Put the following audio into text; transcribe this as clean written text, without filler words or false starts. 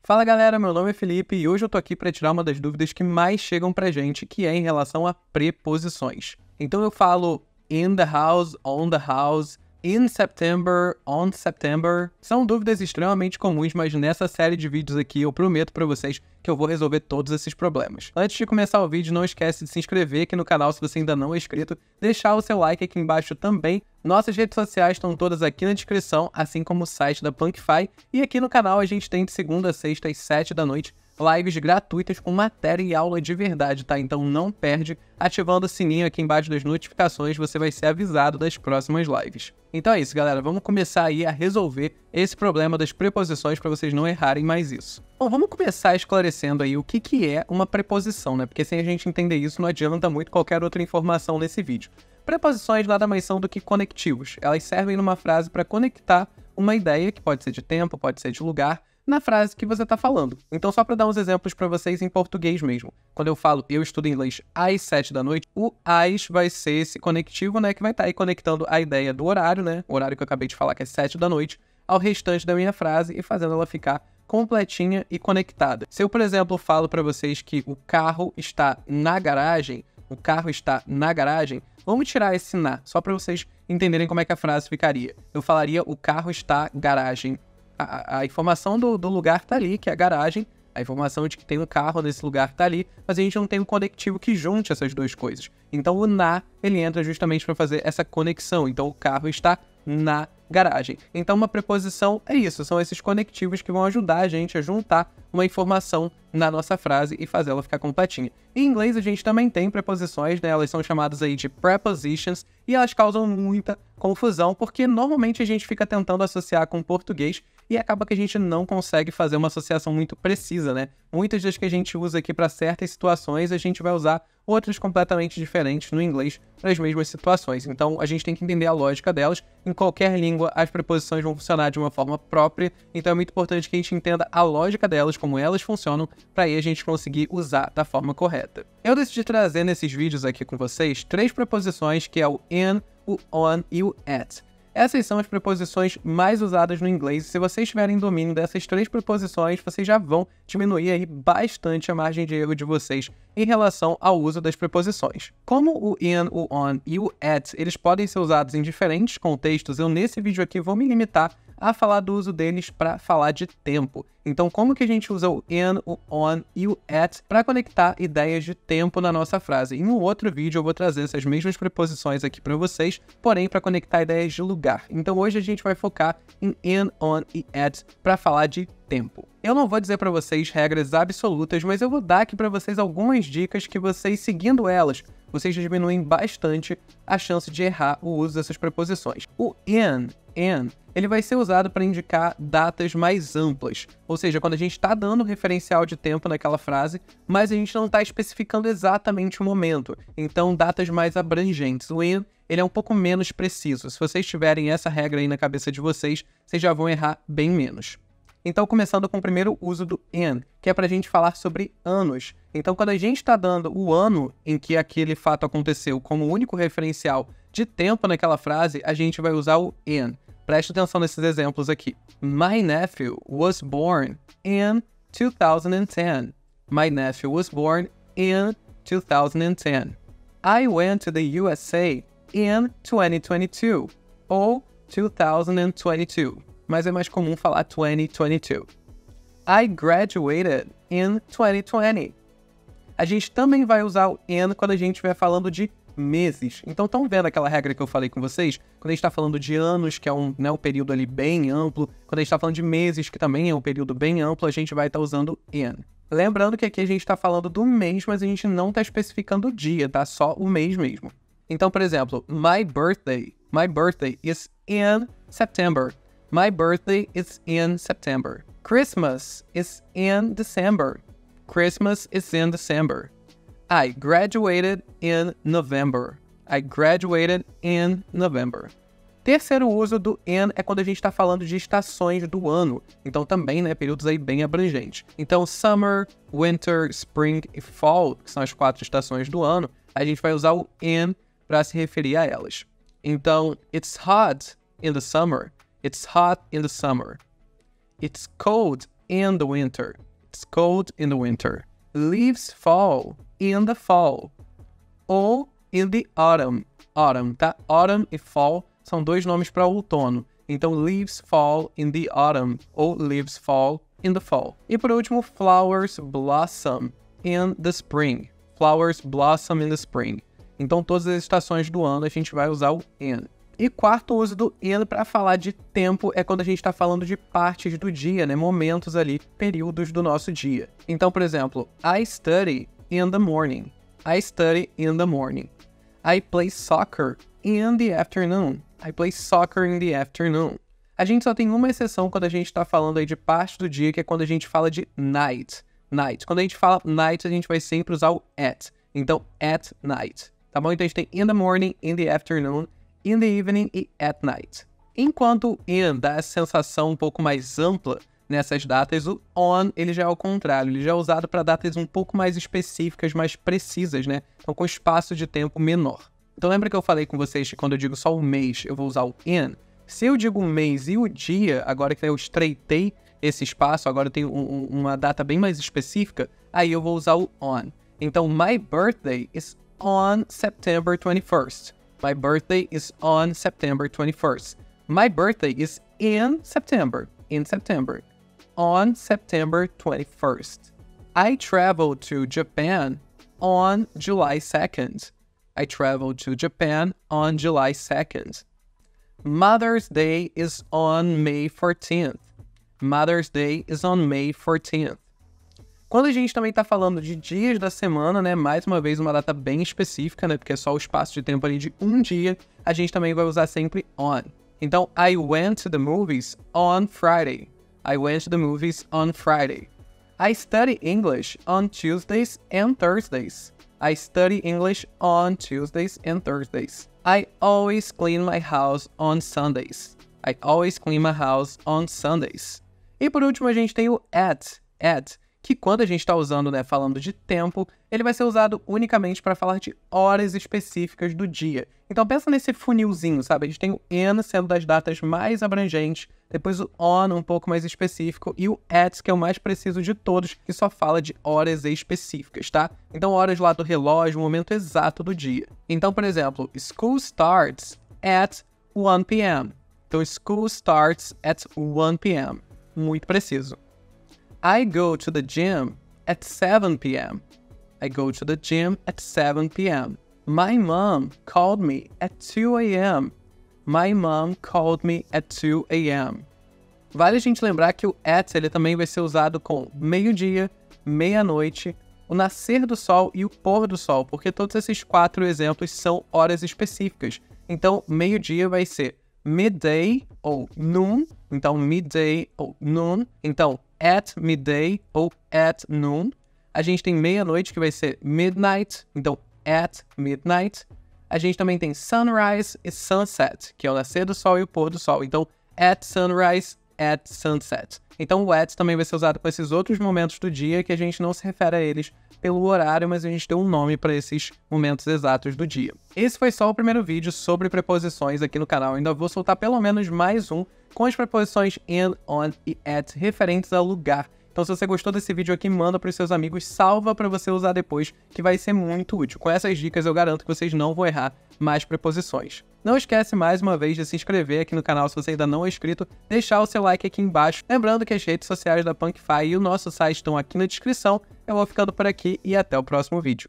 Fala galera, meu nome é Felipe e hoje eu tô aqui para tirar uma das dúvidas que mais chegam pra gente, que é em relação a preposições. Então eu falo in the house, on the house, in September, on September. São dúvidas extremamente comuns, mas nessa série de vídeos aqui eu prometo pra vocês que eu vou resolver todos esses problemas. Antes de começar o vídeo, não esquece de se inscrever aqui no canal se você ainda não é inscrito, deixar o seu like aqui embaixo também. Nossas redes sociais estão todas aqui na descrição, assim como o site da Punkify. E aqui no canal a gente tem de segunda a sexta às 7 da noite, lives gratuitas com matéria e aula de verdade, tá? Então não perde. Ativando o sininho aqui embaixo das notificações, você vai ser avisado das próximas lives. Então é isso, galera. Vamos começar aí a resolver esse problema das preposições para vocês não errarem mais isso. Bom, vamos começar esclarecendo aí o que é uma preposição, né? Porque sem a gente entender isso, não adianta muito qualquer outra informação nesse vídeo. Preposições nada mais são do que conectivos. Elas servem numa frase para conectar uma ideia, que pode ser de tempo, pode ser de lugar, na frase que você está falando. Então, só para dar uns exemplos para vocês em português mesmo. Quando eu falo eu estudo inglês às 7 da noite, o às vai ser esse conectivo, né, que vai estar aí conectando a ideia do horário, né, o horário que eu acabei de falar que é 7 da noite, ao restante da minha frase e fazendo ela ficar completinha e conectada. Se eu, por exemplo, falo para vocês que o carro está na garagem, vamos tirar esse na, só para vocês entenderem como é que a frase ficaria. Eu falaria o carro está garagem. A informação do lugar tá ali, que é a garagem. A informação de que tem um carro nesse lugar tá ali, mas a gente não tem um conectivo que junte essas duas coisas. Então o na, ele entra justamente para fazer essa conexão. Então o carro está na garagem. Então uma preposição é isso, são esses conectivos que vão ajudar a gente a juntar uma informação na nossa frase e fazer ela ficar completinha. Em inglês a gente também tem preposições, né? Elas são chamadas aí de prepositions e elas causam muita confusão porque normalmente a gente fica tentando associar com português e acaba que a gente não consegue fazer uma associação muito precisa, né? Muitas das que a gente usa aqui para certas situações, a gente vai usar outras completamente diferentes no inglês para as mesmas situações. Então, a gente tem que entender a lógica delas. Em qualquer língua, as preposições vão funcionar de uma forma própria. Então, é muito importante que a gente entenda a lógica delas, como elas funcionam, para aí a gente conseguir usar da forma correta. Eu decidi trazer nesses vídeos aqui com vocês 3 preposições, que é o in, o on e o at. Essas são as preposições mais usadas no inglês. Se vocês tiverem domínio dessas 3 preposições, vocês já vão diminuir aí bastante a margem de erro de vocês em relação ao uso das preposições. Como o in, o on e o at, eles podem ser usados em diferentes contextos, eu nesse vídeo aqui vou me limitar a falar do uso deles para falar de tempo. Então, como que a gente usa o in, o on e o at para conectar ideias de tempo na nossa frase? Em um outro vídeo eu vou trazer essas mesmas preposições aqui para vocês, porém para conectar ideias de lugar. Então, hoje a gente vai focar em in, on e at para falar de tempo. Eu não vou dizer para vocês regras absolutas, mas eu vou dar aqui para vocês algumas dicas que vocês, seguindo elas, vocês diminuem bastante a chance de errar o uso dessas preposições. O in, ele vai ser usado para indicar datas mais amplas, ou seja, quando a gente está dando um referencial de tempo naquela frase, mas a gente não está especificando exatamente o momento, então datas mais abrangentes. O in, ele é um pouco menos preciso. Se vocês tiverem essa regra aí na cabeça de vocês, vocês já vão errar bem menos. Então, começando com o primeiro uso do in, que é para a gente falar sobre anos. Então, quando a gente está dando o ano em que aquele fato aconteceu como único referencial de tempo naquela frase, a gente vai usar o in. Preste atenção nesses exemplos aqui. My nephew was born in 2010. My nephew was born in 2010. I went to the USA in 2022 ou 2022. Mas é mais comum falar 2022. I graduated in 2020. A gente também vai usar o in quando a gente estiver falando de meses. Então, estão vendo aquela regra que eu falei com vocês? Quando a gente está falando de anos, que é um período ali bem amplo, quando a gente está falando de meses, que também é um período bem amplo, a gente vai estar usando in. Lembrando que aqui a gente está falando do mês, mas a gente não está especificando o dia, tá? Só o mês mesmo. Então, por exemplo, my birthday is in September. My birthday is in September. Christmas is in December. Christmas is in December. I graduated in November. I graduated in November. Terceiro uso do in é quando a gente está falando de estações do ano. Então também, períodos aí bem abrangentes. Então summer, winter, spring e fall, que são as 4 estações do ano, a gente vai usar o in para se referir a elas. Então, it's hot in the summer. It's hot in the summer. It's cold in the winter. It's cold in the winter. Leaves fall in the fall. Ou in the autumn. Autumn, tá? Autumn e fall são dois nomes para outono. Então, leaves fall in the autumn ou leaves fall in the fall. E por último, flowers blossom in the spring. Flowers blossom in the spring. Então, todas as estações do ano a gente vai usar o in. E quarto uso do in para falar de tempo é quando a gente está falando de partes do dia, né? Momentos ali, períodos do nosso dia. Então, por exemplo, I study in the morning. I study in the morning. I play soccer in the afternoon. I play soccer in the afternoon. A gente só tem uma exceção quando a gente está falando aí de parte do dia, que é quando a gente fala de night. Night. Quando a gente fala night, a gente vai sempre usar o at. Então, at night. Tá bom? Então, a gente tem in the morning, in the afternoon, in the evening e at night. Enquanto o in dá essa sensação um pouco mais ampla nessas datas, o on ele já é ao contrário. Ele já é usado para datas um pouco mais específicas, mais precisas, né? Então, com espaço de tempo menor. Então, lembra que eu falei com vocês que quando eu digo só o mês, eu vou usar o in? Se eu digo o mês e o dia, agora que eu estreitei esse espaço, agora eu tenho uma data bem mais específica, aí eu vou usar o on. Então, my birthday is on September 21st. My birthday is on September 21st. My birthday is in September. In September. On September 21st. I traveled to Japan on July 2nd. I traveled to Japan on July 2nd. Mother's Day is on May 14th. Mother's Day is on May 14th. Quando a gente também está falando de dias da semana, né? Mais uma vez, uma data bem específica, né? Porque é só o espaço de tempo ali de um dia, a gente também vai usar sempre on. Então, I went to the movies on Friday. I went to the movies on Friday. I study English on Tuesdays and Thursdays. I study English on Tuesdays and Thursdays. I always clean my house on Sundays. I always clean my house on Sundays. E por último, a gente tem o at, que quando a gente está usando, né, falando de tempo, ele vai ser usado unicamente para falar de horas específicas do dia. Então pensa nesse funilzinho, sabe? A gente tem o in sendo das datas mais abrangentes, depois o on um pouco mais específico e o at, que é o mais preciso de todos, que só fala de horas específicas, tá? Então horas lá do relógio, o momento exato do dia. Então, por exemplo, school starts at 1 p.m. Então school starts at 1 p.m. Muito preciso. I go to the gym at 7 p.m. I go to the gym at 7 p.m. My mom called me at 2 a.m. My mom called me at 2 a.m. Vale a gente lembrar que o at ele também vai ser usado com meio-dia, meia-noite, o nascer do sol e o pôr do sol, porque todos esses quatro exemplos são horas específicas. Então, meio-dia vai ser midday ou noon. Então, midday ou noon. Então, at midday ou at noon. A gente tem meia-noite, que vai ser midnight. Então, at midnight. A gente também tem sunrise e sunset, que é o nascer do sol e o pôr do sol. Então, at sunrise, at sunset. Então, o at também vai ser usado para esses outros momentos do dia que a gente não se refere a eles pelo horário, mas a gente tem um nome para esses momentos exatos do dia. Esse foi só o primeiro vídeo sobre preposições aqui no canal. Ainda vou soltar pelo menos mais um com as preposições in, on e at referentes ao lugar. Então, se você gostou desse vídeo aqui, manda para os seus amigos, salva para você usar depois, que vai ser muito útil. Com essas dicas, eu garanto que vocês não vão errar mais preposições. Não esquece mais uma vez de se inscrever aqui no canal se você ainda não é inscrito, deixar o seu like aqui embaixo. Lembrando que as redes sociais da Punkfy e o nosso site estão aqui na descrição. Eu vou ficando por aqui e até o próximo vídeo.